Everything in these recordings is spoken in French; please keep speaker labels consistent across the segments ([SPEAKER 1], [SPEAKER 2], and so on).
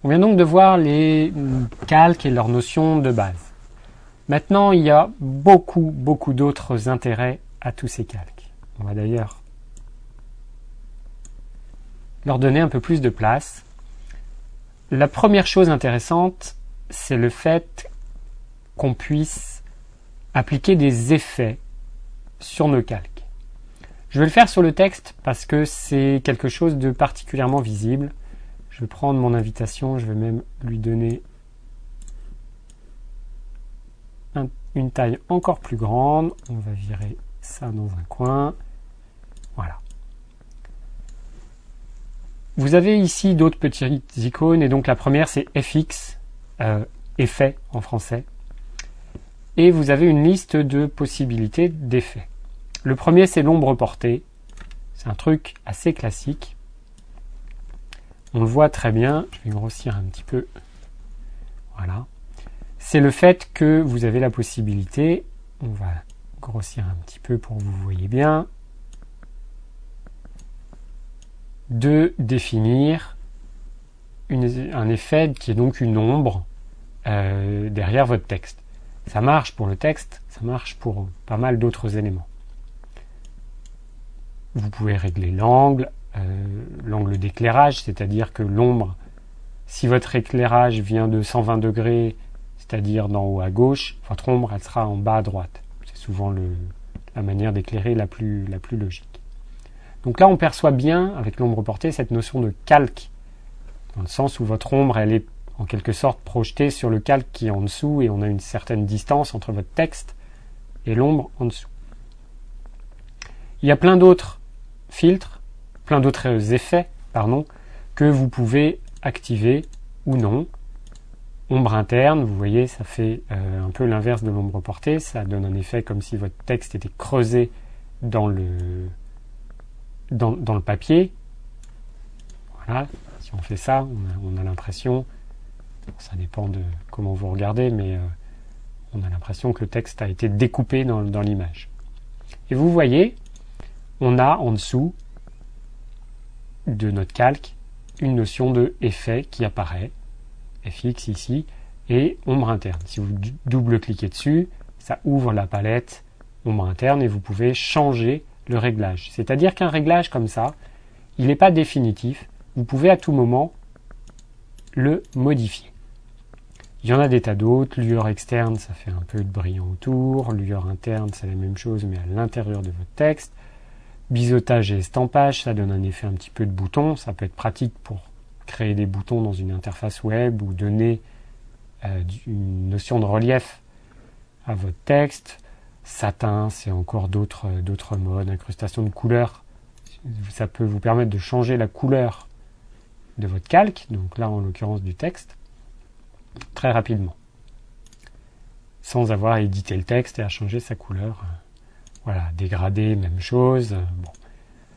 [SPEAKER 1] On vient donc de voir les calques et leurs notions de base. Maintenant, il y a beaucoup d'autres intérêts à tous ces calques. On va d'ailleurs leur donner un peu plus de place. La première chose intéressante, c'est le fait qu'on puisse appliquer des effets sur nos calques. Je vais le faire sur le texte parce que c'est quelque chose de particulièrement visible. Je vais prendre mon invitation, je vais même lui donner une taille encore plus grande. On va virer ça dans un coin. Voilà. Vous avez ici d'autres petites icônes, et donc la première c'est FX, effet en français. Et vous avez une liste de possibilités d'effets. Le premier c'est l'ombre portée. C'est un truc assez classique. On le voit très bien. Je vais grossir un petit peu. Voilà. C'est le fait que vous avez la possibilité, on va grossir un petit peu pour que vous voyez bien, de définir un effet qui est donc une ombre derrière votre texte. Ça marche pour le texte, ça marche pour pas mal d'autres éléments. Vous pouvez régler l'angle d'éclairage, c'est-à-dire que l'ombre, si votre éclairage vient de 120 degrés, c'est-à-dire d'en haut à gauche, votre ombre elle sera en bas à droite. C'est souvent la manière d'éclairer la plus logique. Donc là on perçoit bien, avec l'ombre portée, cette notion de calque, dans le sens où votre ombre elle est en quelque sorte projetée sur le calque qui est en dessous, et on a une certaine distance entre votre texte et l'ombre en dessous. Il y a plein d'autres filtres, plein d'autres effets, que vous pouvez activer ou non. Ombre interne, vous voyez, ça fait un peu l'inverse de l'ombre portée, ça donne un effet comme si votre texte était creusé dans le papier. Voilà, si on fait ça, on a l'impression, ça dépend de comment vous regardez, mais on a l'impression que le texte a été découpé dans l'image. Et vous voyez, on a en dessous de notre calque une notion de effet qui apparaît, FX ici, et ombre interne. Si vous double-cliquez dessus, ça ouvre la palette ombre interne et vous pouvez changer le réglage. C'est-à-dire qu'un réglage comme ça, il n'est pas définitif. Vous pouvez à tout moment le modifier. Il y en a des tas d'autres. Lueur externe, ça fait un peu de brillant autour. Lueur interne, c'est la même chose, mais à l'intérieur de votre texte. Biseautage et estampage, ça donne un effet un petit peu de bouton. Ça peut être pratique pour créer des boutons dans une interface web ou donner une notion de relief à votre texte. Satin, c'est encore d'autres modes. Incrustation de couleurs, ça peut vous permettre de changer la couleur de votre calque, donc là en l'occurrence du texte, très rapidement, sans avoir à éditer le texte et à changer sa couleur. Voilà, dégradé, même chose. Bon.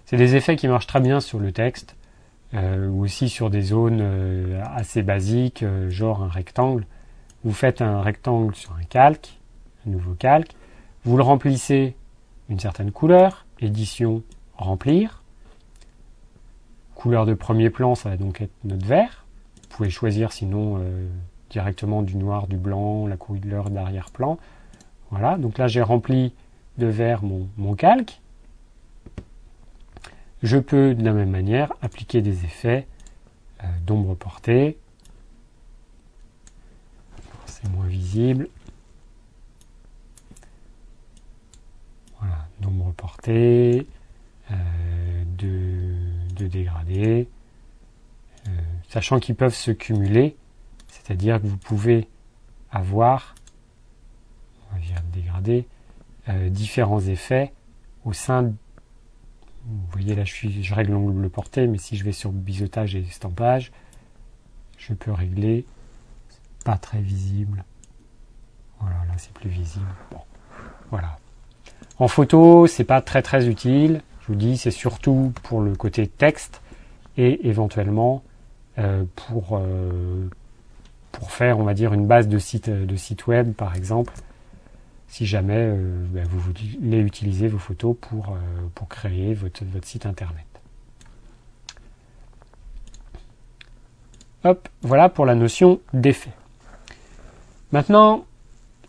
[SPEAKER 1] C'est des effets qui marchent très bien sur le texte, ou aussi sur des zones assez basiques, genre un rectangle. Vous faites un rectangle sur un calque, un nouveau calque, vous le remplissez d'une certaine couleur, édition, remplir. Couleur de premier plan, ça va donc être notre vert. Vous pouvez choisir sinon directement du noir, du blanc, la couleur d'arrière-plan. Voilà, donc là j'ai rempli de vert mon calque. Je peux de la même manière appliquer des effets d'ombre portée. C'est moins visible. Voilà, d'ombre portée, de dégradé, sachant qu'ils peuvent se cumuler, c'est-à-dire que vous pouvez avoir, on va dire dégradé, différents effets au sein de, vous voyez là je règle l'angle portée, mais si je vais sur biseautage et estampage, je peux régler, c'est pas très visible, voilà, là c'est plus visible, bon, voilà. En photo, c'est pas très utile, je vous dis, c'est surtout pour le côté texte et éventuellement pour faire, on va dire, une base de site web, par exemple, si jamais vous voulez utiliser vos photos pour créer votre site internet. Hop, voilà pour la notion d'effet. Maintenant,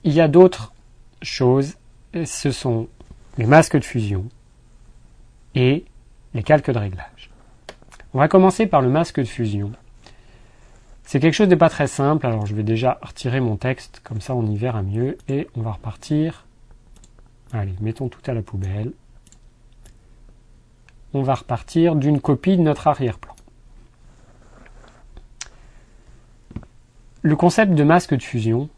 [SPEAKER 1] il y a d'autres choses. Ce sont les masques de fusion et les calques de réglage. On va commencer par le masque de fusion. C'est quelque chose de pas très simple, alors je vais déjà retirer mon texte, comme ça on y verra mieux, et on va repartir. Allez, mettons tout à la poubelle. On va repartir d'une copie de notre arrière-plan. Le concept de masque de fusion,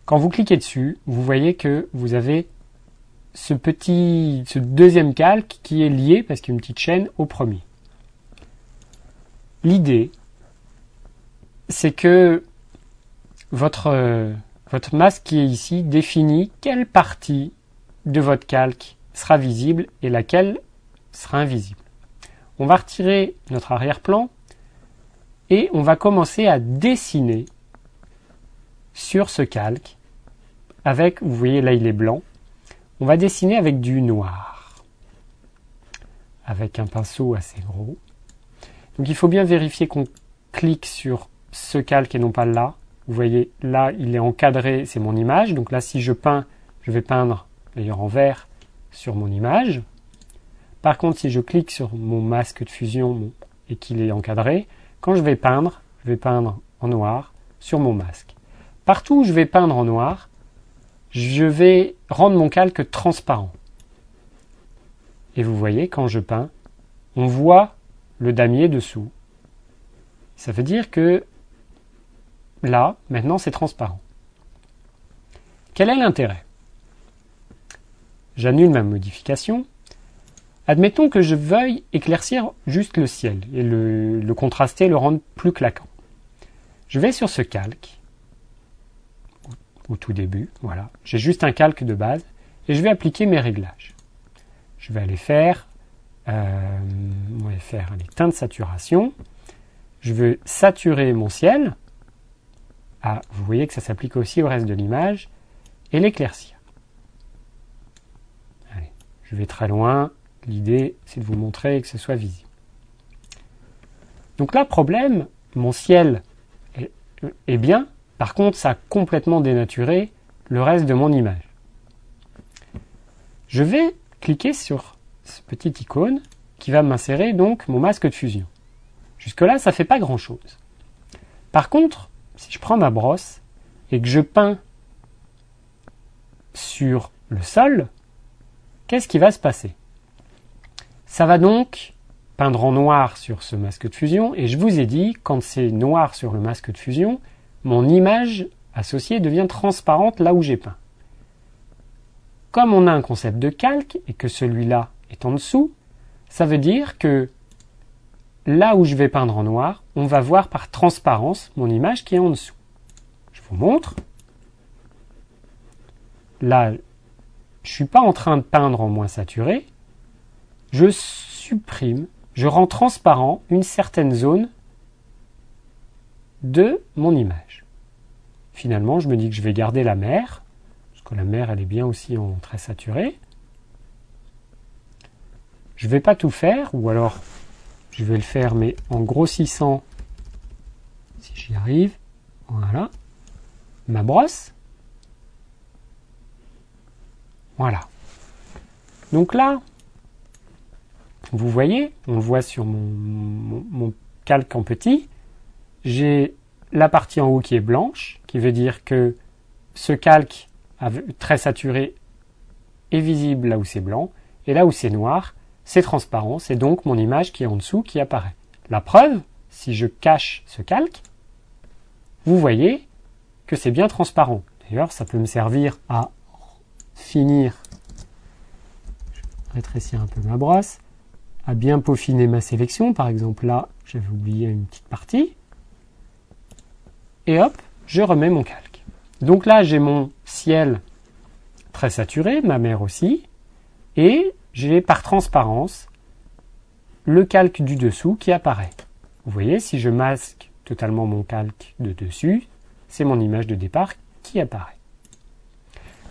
[SPEAKER 1] quand vous cliquez dessus, vous voyez que vous avez ce deuxième calque qui est lié, parce qu'il y a une petite chaîne, au premier. L'idée, c'est que votre masque qui est ici définit quelle partie de votre calque sera visible et laquelle sera invisible. On va retirer notre arrière-plan et on va commencer à dessiner sur ce calque avec, vous voyez là il est blanc, on va dessiner avec du noir, avec un pinceau assez gros. Donc il faut bien vérifier qu'on clique sur ce calque et non pas là. Vous voyez, là, il est encadré, c'est mon image. Donc là, si je peins, je vais peindre, d'ailleurs en vert, sur mon image. Par contre, si je clique sur mon masque de fusion et qu'il est encadré, quand je vais peindre en noir sur mon masque. Partout où je vais peindre en noir, je vais rendre mon calque transparent. Et vous voyez, quand je peins, on voit le damier dessous. Ça veut dire que là, maintenant, c'est transparent. Quel est l'intérêt? J'annule ma modification. Admettons que je veuille éclaircir juste le ciel et le contraster, le rendre plus claquant. Je vais sur ce calque, au tout début, voilà. J'ai juste un calque de base et je vais appliquer mes réglages. Je vais aller faire, les teintes de saturation. Je veux saturer mon ciel. Ah, vous voyez que ça s'applique aussi au reste de l'image. Et l'éclaircir. Allez, je vais très loin. L'idée, c'est de vous montrer que ce soit visible. Donc là, problème, mon ciel est bien. Par contre, ça a complètement dénaturé le reste de mon image. Je vais cliquer sur ce petit icône qui va m'insérer donc mon masque de fusion. Jusque-là, ça ne fait pas grand-chose. Par contre, si je prends ma brosse et que je peins sur le sol, qu'est-ce qui va se passer? Ça va donc peindre en noir sur ce masque de fusion, et je vous ai dit, quand c'est noir sur le masque de fusion, mon image associée devient transparente là où j'ai peint. Comme on a un concept de calque et que celui-là est en dessous, ça veut dire que là où je vais peindre en noir, on va voir par transparence mon image qui est en dessous. Je vous montre. Là, je ne suis pas en train de peindre en moins saturé. Je supprime, je rends transparent une certaine zone de mon image. Finalement, je me dis que je vais garder la mer, parce que la mer, elle est bien aussi en très saturé. Je ne vais pas tout faire, ou alors je vais le faire, mais en grossissant, si j'y arrive. Voilà. Ma brosse. Voilà. Donc là, vous voyez, on le voit sur mon calque en petit, j'ai la partie en haut qui est blanche, qui veut dire que ce calque très saturé est visible là où c'est blanc, et là où c'est noir, c'est transparent, c'est donc mon image qui est en dessous qui apparaît. La preuve, si je cache ce calque, vous voyez que c'est bien transparent. D'ailleurs, ça peut me servir à finir, je vais rétrécir un peu ma brosse, à bien peaufiner ma sélection. Par exemple, là, j'avais oublié une petite partie. Et hop, je remets mon calque. Donc là, j'ai mon ciel très saturé, ma mer aussi, et j'ai par transparence le calque du dessous qui apparaît. Vous voyez, si je masque totalement mon calque de dessus, c'est mon image de départ qui apparaît.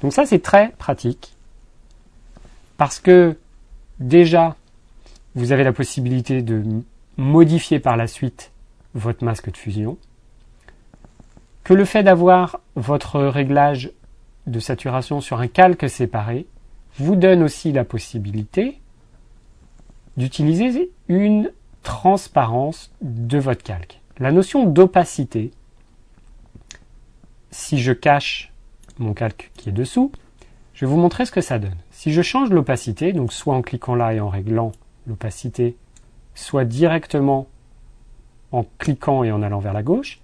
[SPEAKER 1] Donc ça, c'est très pratique, parce que déjà, vous avez la possibilité de modifier par la suite votre masque de fusion, que le fait d'avoir votre réglage de saturation sur un calque séparé vous donne aussi la possibilité d'utiliser une transparence de votre calque. La notion d'opacité, si je cache mon calque qui est dessous, je vais vous montrer ce que ça donne. Si je change l'opacité, donc soit en cliquant là et en réglant l'opacité, soit directement en cliquant et en allant vers la gauche,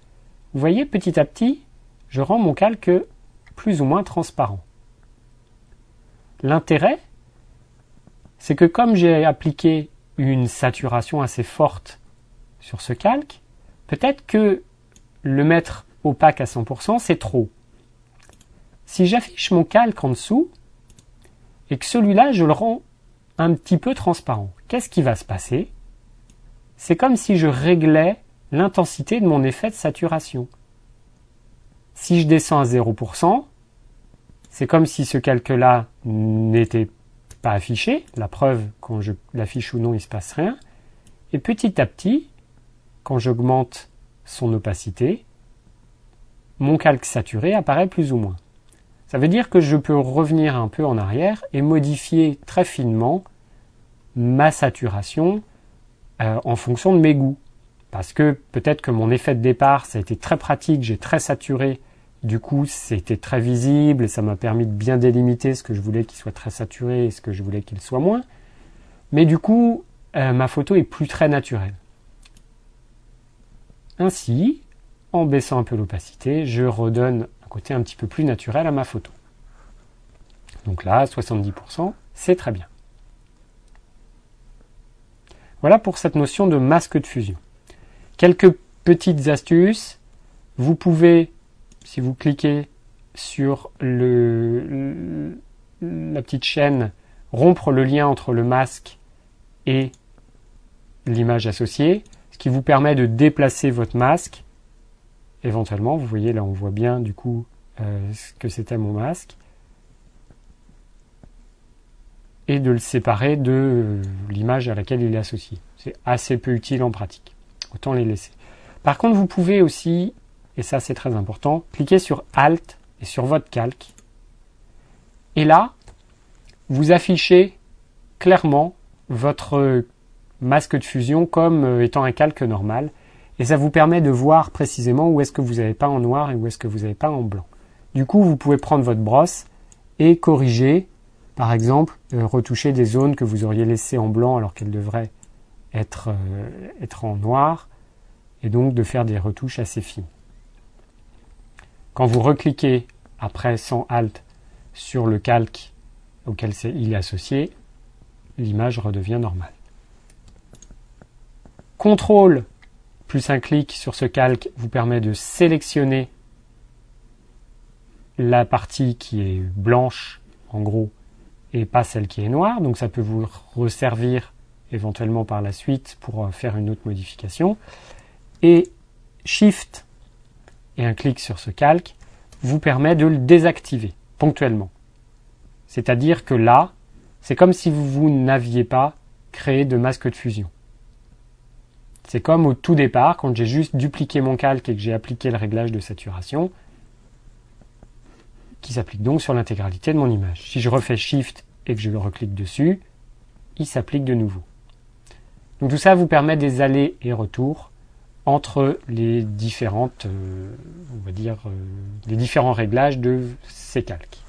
[SPEAKER 1] vous voyez petit à petit, je rends mon calque plus ou moins transparent. L'intérêt, c'est que comme j'ai appliqué une saturation assez forte sur ce calque, peut-être que le mettre opaque à 100%, c'est trop. Si j'affiche mon calque en dessous, et que celui-là, je le rends un petit peu transparent, qu'est-ce qui va se passer? C'est comme si je réglais l'intensité de mon effet de saturation. Si je descends à 0%, c'est comme si ce calque-là n'était pas affiché. La preuve, quand je l'affiche ou non, il ne se passe rien. Et petit à petit, quand j'augmente son opacité, mon calque saturé apparaît plus ou moins. Ça veut dire que je peux revenir un peu en arrière et modifier très finement ma saturation en fonction de mes goûts. Parce que peut-être que mon effet de départ, ça a été très pratique, j'ai très saturé, du coup c'était très visible et ça m'a permis de bien délimiter ce que je voulais qu'il soit très saturé et ce que je voulais qu'il soit moins. Mais du coup, ma photo est plus très naturelle. Ainsi, en baissant un peu l'opacité, je redonne un côté un petit peu plus naturel à ma photo. Donc là, 70%, c'est très bien. Voilà pour cette notion de masque de fusion. Quelques petites astuces. Vous pouvez, si vous cliquez sur la petite chaîne, rompre le lien entre le masque et l'image associée, ce qui vous permet de déplacer votre masque. Éventuellement, vous voyez là, on voit bien du coup ce que c'était mon masque. Et de le séparer de l'image à laquelle il est associé. C'est assez peu utile en pratique. Autant les laisser. Par contre, vous pouvez aussi, et ça c'est très important, cliquer sur Alt et sur votre calque. Et là, vous affichez clairement votre masque de fusion comme étant un calque normal. Et ça vous permet de voir précisément où est-ce que vous avez peint en noir et où est-ce que vous avez peint en blanc. Du coup, vous pouvez prendre votre brosse et corriger, par exemple, retoucher des zones que vous auriez laissées en blanc alors qu'elles devraient être en noir, et donc de faire des retouches assez fines. Quand vous recliquez après sans Alt sur le calque auquel il est associé, l'image redevient normale. CTRL plus un clic sur ce calque vous permet de sélectionner la partie qui est blanche, en gros, et pas celle qui est noire. Donc ça peut vous resservir éventuellement par la suite pour faire une autre modification. Et Shift et un clic sur ce calque vous permet de le désactiver ponctuellement. C'est-à-dire que là, c'est comme si vous n'aviez pas créé de masque de fusion. C'est comme au tout départ, quand j'ai juste dupliqué mon calque et que j'ai appliqué le réglage de saturation, qui s'applique donc sur l'intégralité de mon image. Si je refais Shift et que je le reclique dessus, il s'applique de nouveau. Donc tout ça vous permet des allers et retours entre les différentes, on va dire, les différents réglages de ces calques.